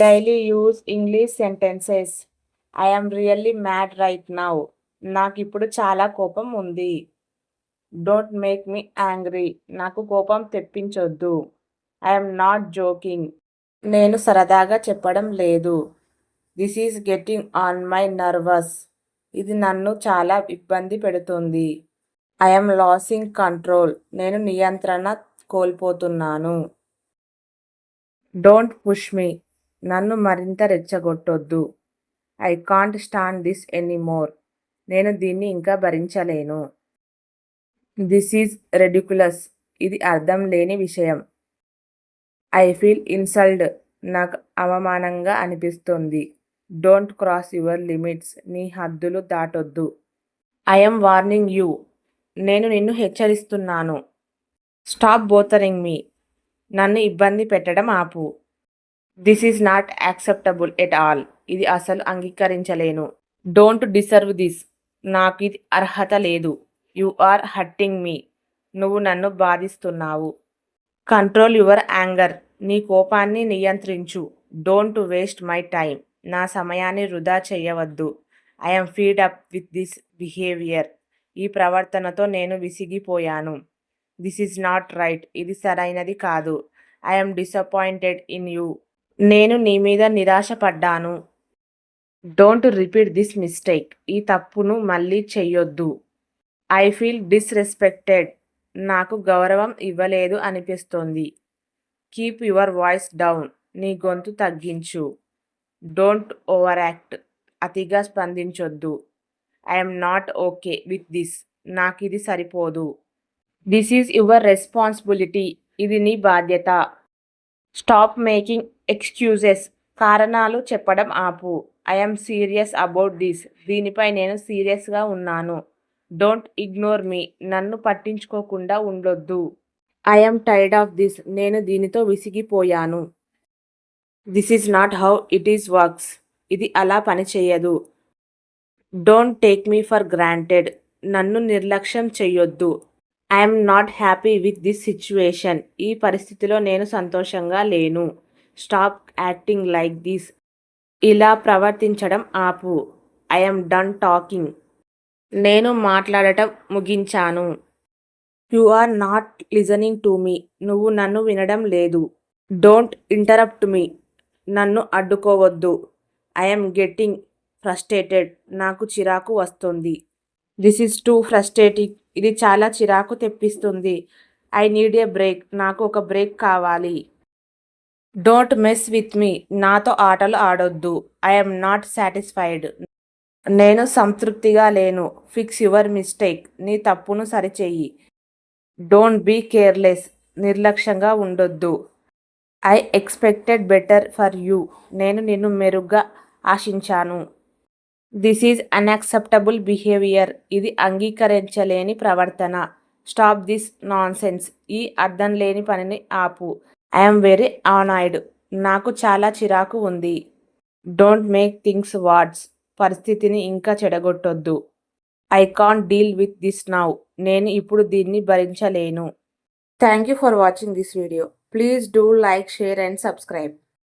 Daily use English sentences. I am really mad right now. నాకిప్పుడు చాలా కోపం ఉంది. Don't make me angry. నాకు కోపం తెప్పించొద్దు. I am not joking. నేను సరదాగా చెప్పడం లేదు. This is getting on my nerves. ఇది నన్ను చాలా ఇబ్బంది పెడుతుంది. I am losing control. నేను నియంత్రణ కోల్పోతున్నాను. Don't push me. నన్ను మరింత రెచ్చగొట్టొద్దు. I can't stand this anymore. నేను దీన్ని ఇంకా భరించలేను. This is ridiculous. ఇది అర్థం లేని విషయం. I feel insulted. నాకు అవమానంగా అనిపిస్తుంది. Don't cross your limits. నీ హద్దులు దాటొద్దు. I am warning you. నేను నిన్ను హెచ్చరిస్తున్నాను. Stop bothering me. నన్ను ఇబ్బంది పెట్టడం ఆపు. This is not acceptable at all. ఇది అసలు అంగీకరించలేను. Don't deserve this. నాకు ఇది అర్హత లేదు. You are hurting me. నువ్వు నన్ను బాధిస్తున్నావు. Control your anger. నీ కోపాన్ని నియంత్రించు. Don't waste my time. నా సమయాన్ని వృధా చెయ్యవద్దు. I am fed up with this behaviour. ఈ ప్రవర్తనతో నేను విసిగిపోయాను. This is not right. ఇది సరైనది కాదు. I am disappointed in you. నేను నీ మీద నిరాశపడ్డాను. Don't repeat this mistake. ఈ తప్పును మళ్ళీ చెయ్యొద్దు. I feel disrespected. నాకు గౌరవం ఇవ్వలేదు అనిపిస్తోంది. Keep your voice down. నీ గొంతు తగ్గించు. Don't over act. అతిగా స్పందించొద్దు. I'm not okay with this. నాకిది సరిపోదు. This is your responsibility. ఇది నీ బాధ్యత. Stop making excuses. కారణాలు చెప్పడం ఆపు. I'm serious about this. దీనిపై నేను సీరియస్గా ఉన్నాను. Don't ignore me. నన్ను పట్టించుకోకుండా ఉండొద్దు. I'm tired of this. నేను దీనితో విసిగిపోయాను. This is not how it is works. ఇది అలా పనిచేయదు. Don't take me for granted. నన్ను నిర్లక్ష్యం చెయ్యొద్దు. I'm not happy with this situation. ఈ పరిస్థితిలో నేను సంతోషంగా లేను. Stop acting like this. ఇలా ప్రవర్తించడం ఆపు. I'm done talking. నేను మాట్లాడటం ముగించాను. You are not listening to me. నువ్వు నన్ను వినడం లేదు. Don't interrupt me. నన్ను అడ్డుకోవద్దు. I'm getting frustrated. నాకు చిరాకు వస్తుంది. This is too frustrating. ఇది చాలా చిరాకు తెప్పిస్తుంది. I need a break. నాకు ఒక బ్రేక్ కావాలి. Don't mess with me. నాతో ఆటలు ఆడొద్దు. I'm not satisfied. నేను సంతృప్తిగా లేను. Fix your mistake. నీ తప్పును సరిచెయ్యి. Don't be careless. నిర్లక్ష్యంగా ఉండొద్దు. I expected better for you. నేను నిన్ను మెరుగ్గా ఆశించాను. This is unacceptable behaviour. ఇది అంగీకరించలేని ప్రవర్తన. Stop this nonsense. ఈ అర్థం లేని పనిని ఆపు. I'm very annoyed. నాకు చాలా చిరాకు ఉంది. Don't make things worse. పరిస్థితిని ఇంకా చెడగొట్టొద్దు. I can't deal with this now. నేను ఇప్పుడు దీన్ని భరించలేను. Thank you for watching this video. Please do like, share and subscribe.